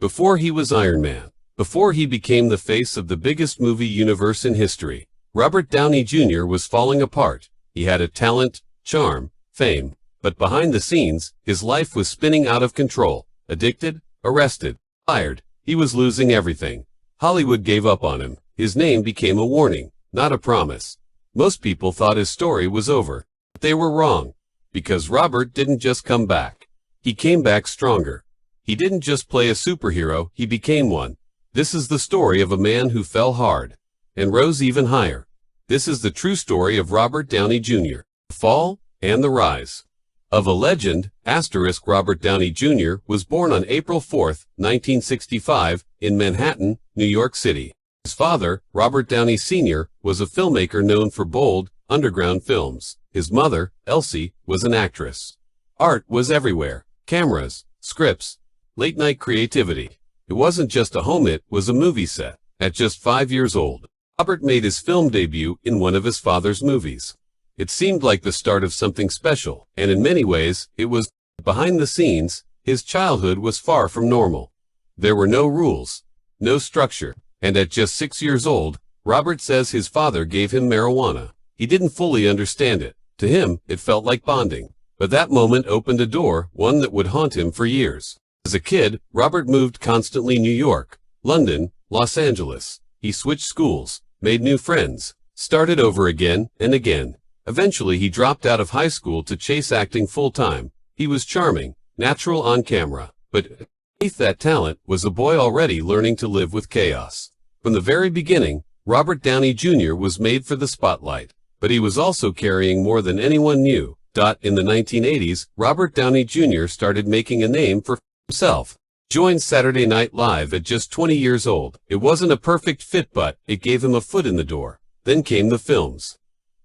Before he was Iron Man, before he became the face of the biggest movie universe in history, Robert Downey Jr. was falling apart. He had a talent, charm, fame, but behind the scenes, his life was spinning out of control. Addicted, arrested, fired. He was losing everything. Hollywood gave up on him. His name became a warning, not a promise. Most people thought his story was over, but they were wrong. Because Robert didn't just come back. He came back stronger. He didn't just play a superhero, he became one. This is the story of a man who fell hard and rose even higher. This is the true story of Robert Downey Jr., the fall and the rise. Of a legend, Robert Downey Jr. was born on April 4, 1965, in Manhattan, New York City. His father, Robert Downey Sr., was a filmmaker known for bold, underground films. His mother, Elsie, was an actress. Art was everywhere. Cameras, scripts, late-night creativity. It wasn't just a home, it was a movie set. At just 5 years old, Robert made his film debut in one of his father's movies. It seemed like the start of something special, and in many ways, it was. Behind the scenes, his childhood was far from normal. There were no rules, no structure, and at just 6 years old, Robert says his father gave him marijuana. He didn't fully understand it. To him, it felt like bonding. But that moment opened a door, one that would haunt him for years. As a kid, Robert moved constantly New York, London, Los Angeles. He switched schools, made new friends, started over again and again. Eventually he dropped out of high school to chase acting full-time. He was charming, natural on camera, but beneath that talent was a boy already learning to live with chaos. From the very beginning, Robert Downey Jr. was made for the spotlight, but he was also carrying more than anyone knew. In the 1980s, Robert Downey Jr. started making a name for himself. Joined Saturday Night Live at just 20 years old. It wasn't a perfect fit, but it gave him a foot in the door. Then came the films.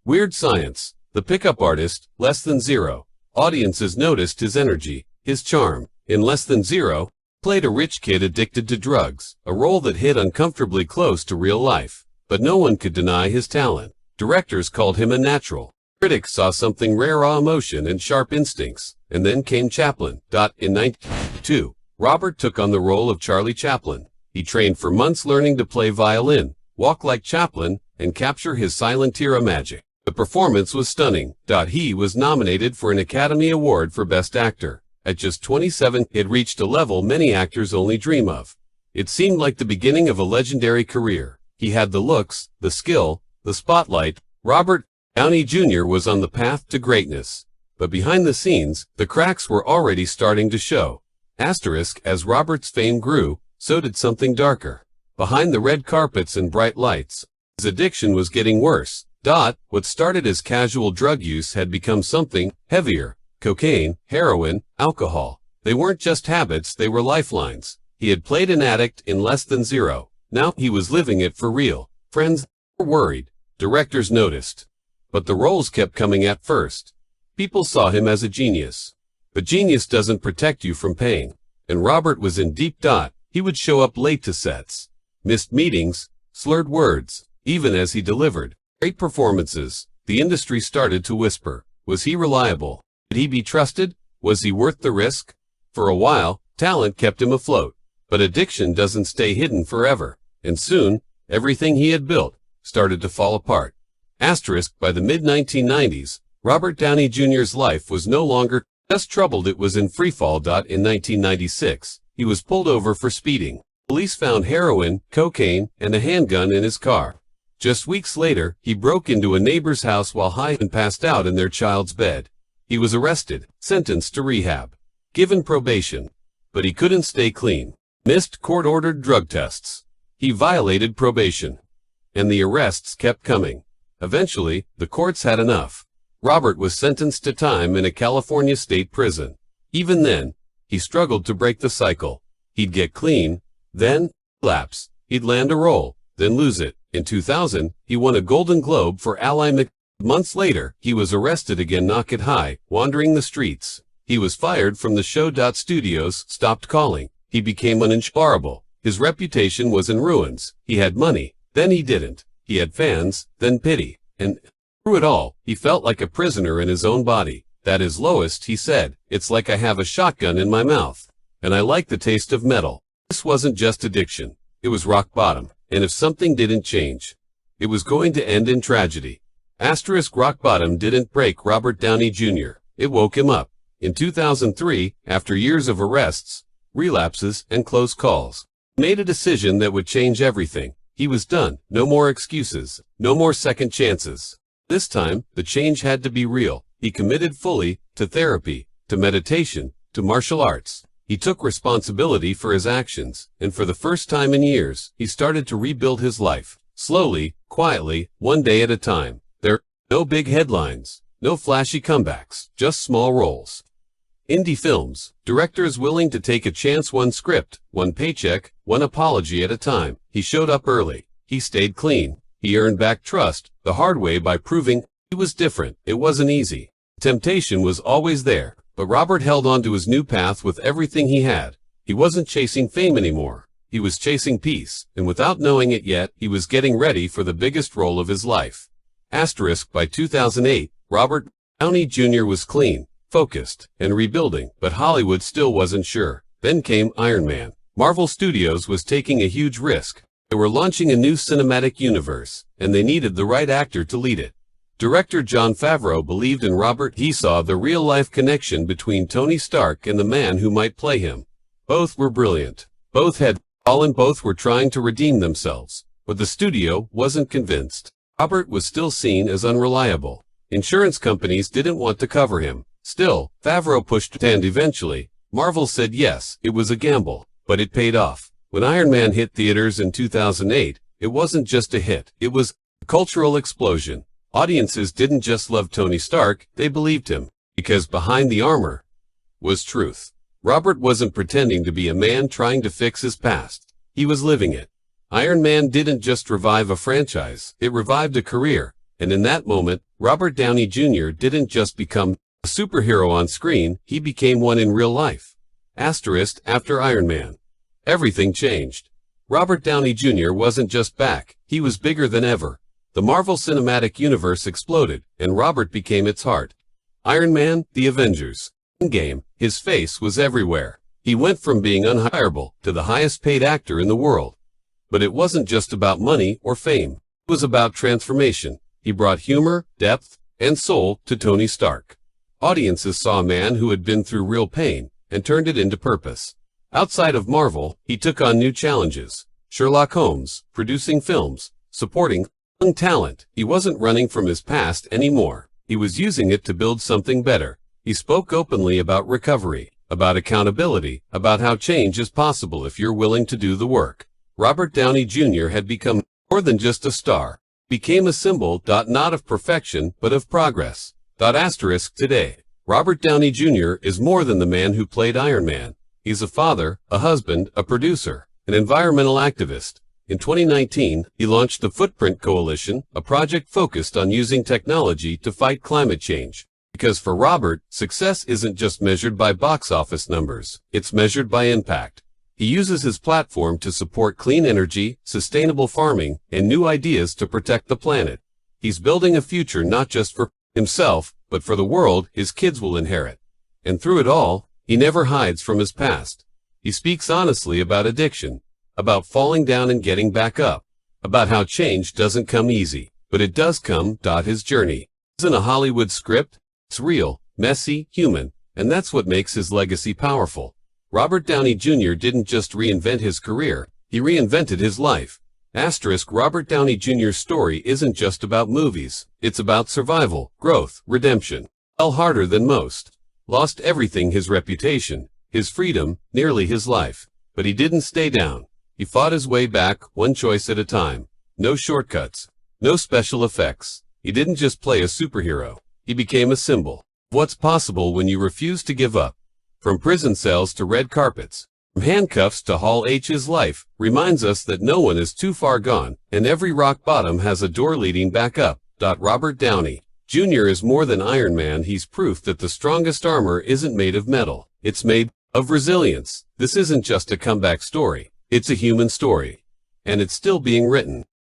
Weird Science, The Pickup Artist, Less Than Zero. Audiences noticed his energy, his charm. In Less Than Zero, played a rich kid addicted to drugs, a role that hit uncomfortably close to real life. But no one could deny his talent. Directors called him a natural. Critics saw something rare, raw emotion and sharp instincts. And then came Chaplin. In 1992, Robert took on the role of Charlie Chaplin. He trained for months learning to play violin, walk like Chaplin, and capture his silent era magic. The performance was stunning. He was nominated for an Academy Award for Best Actor. At just 27, he had reached a level many actors only dream of. It seemed like the beginning of a legendary career. He had the looks, the skill, the spotlight. Robert Downey Jr. was on the path to greatness. But behind the scenes, the cracks were already starting to show. As Robert's fame grew, so did something darker. Behind the red carpets and bright lights, his addiction was getting worse. What started as casual drug use had become something heavier. Cocaine, heroin, alcohol. They weren't just habits, they were lifelines. He had played an addict in Less Than Zero. Now he was living it for real. Friends were worried. Directors noticed. But the roles kept coming at first. People saw him as a genius. But genius doesn't protect you from pain. And Robert was in deep. He would show up late to sets. Missed meetings, slurred words, even as he delivered great performances. The industry started to whisper. Was he reliable? Could he be trusted? Was he worth the risk? For a while, talent kept him afloat. But addiction doesn't stay hidden forever. And soon, everything he had built started to fall apart. By the mid-1990s, Robert Downey Jr.'s life was no longer just troubled, it was in freefall. In 1996, he was pulled over for speeding. Police found heroin, cocaine, and a handgun in his car. Just weeks later, he broke into a neighbor's house while high and passed out in their child's bed. He was arrested, sentenced to rehab, given probation. But he couldn't stay clean. Missed court-ordered drug tests. He violated probation. And the arrests kept coming. Eventually, the courts had enough. Robert was sentenced to time in a California state prison. Even then, he struggled to break the cycle. He'd get clean, then lapse. He'd land a role, then lose it. In 2000, he won a Golden Globe for Ally Mc. Months later, he was arrested again, knocked high, wandering the streets. He was fired from the show. Studios stopped calling. He became uninsurable. His reputation was in ruins. He had money, then he didn't. He had fans, then pity. And through it all, he felt like a prisoner in his own body. At his lowest, he said, "It's like I have a shotgun in my mouth, and I like the taste of metal." This wasn't just addiction. It was rock bottom, and if something didn't change, it was going to end in tragedy. Asterisk rock bottom didn't break Robert Downey Jr. It woke him up. In 2003, after years of arrests, relapses, and close calls, he made a decision that would change everything. He was done. No more excuses. No more second chances. This time, the change had to be real. He committed fully to therapy, to meditation, to martial arts. He took responsibility for his actions, and for the first time in years, he started to rebuild his life. Slowly, quietly, one day at a time. There are no big headlines, no flashy comebacks, just small roles. Indie films, directors willing to take a chance, one script, one paycheck, one apology at a time. He showed up early. He stayed clean. He earned back trust, the hard way, by proving he was different. It wasn't easy. Temptation was always there, but Robert held on to his new path with everything he had. He wasn't chasing fame anymore. He was chasing peace, and without knowing it yet, he was getting ready for the biggest role of his life. Asterisk by 2008, Robert Downey Jr. was clean, focused, and rebuilding, but Hollywood still wasn't sure. Then came Iron Man. Marvel Studios was taking a huge risk. They were launching a new cinematic universe, and they needed the right actor to lead it. Director Jon Favreau believed in Robert. He saw the real-life connection between Tony Stark and the man who might play him. Both were brilliant. Both had all, and both were trying to redeem themselves. But the studio wasn't convinced. Robert was still seen as unreliable. Insurance companies didn't want to cover him. Still, Favreau pushed, and eventually, Marvel said yes. It was a gamble, but it paid off. When Iron Man hit theaters in 2008, it wasn't just a hit. It was a cultural explosion. Audiences didn't just love Tony Stark, they believed him, because behind the armor was truth. Robert wasn't pretending to be a man trying to fix his past. He was living it. Iron Man didn't just revive a franchise, it revived a career. And in that moment, Robert Downey Jr. didn't just become a superhero on screen, he became one in real life. Asterisk after Iron Man, everything changed. Robert Downey Jr. wasn't just back, he was bigger than ever. The Marvel Cinematic Universe exploded, and Robert became its heart. Iron Man, the Avengers. Endgame, his face was everywhere. He went from being unhireable to the highest-paid actor in the world. But it wasn't just about money or fame. It was about transformation. He brought humor, depth, and soul to Tony Stark. Audiences saw a man who had been through real pain and turned it into purpose. Outside of Marvel, he took on new challenges. Sherlock Holmes, producing films, supporting young talent. He wasn't running from his past anymore. He was using it to build something better. He spoke openly about recovery, about accountability, about how change is possible if you're willing to do the work. Robert Downey Jr. had become more than just a star. He became a symbol, not of perfection, but of progress. Asterisk today. Robert Downey Jr. is more than the man who played Iron Man. He's a father, a husband, a producer, an environmental activist. In 2019, he launched the Footprint Coalition, a project focused on using technology to fight climate change. Because for Robert, success isn't just measured by box office numbers, it's measured by impact. He uses his platform to support clean energy, sustainable farming, and new ideas to protect the planet. He's building a future not just for himself, but for the world his kids will inherit. And through it all, he never hides from his past. He speaks honestly about addiction, about falling down and getting back up, about how change doesn't come easy, but it does come. His journey isn't a Hollywood script, it's real, messy, human, and that's what makes his legacy powerful. Robert Downey Jr. didn't just reinvent his career, he reinvented his life. Asterisk Robert Downey Jr.'s story isn't just about movies, it's about survival, growth, redemption. Fell harder than most. Lost everything, his reputation, his freedom, nearly his life. But he didn't stay down. He fought his way back, one choice at a time. No shortcuts. No special effects. He didn't just play a superhero. He became a symbol of what's possible when you refuse to give up. From prison cells to red carpets, from handcuffs to Hall H's life, reminds us that no one is too far gone, and every rock bottom has a door leading back up. Robert Downey Jr. is more than Iron Man. He's proof that the strongest armor isn't made of metal. It's made of resilience. This isn't just a comeback story. It's a human story. And it's still being written.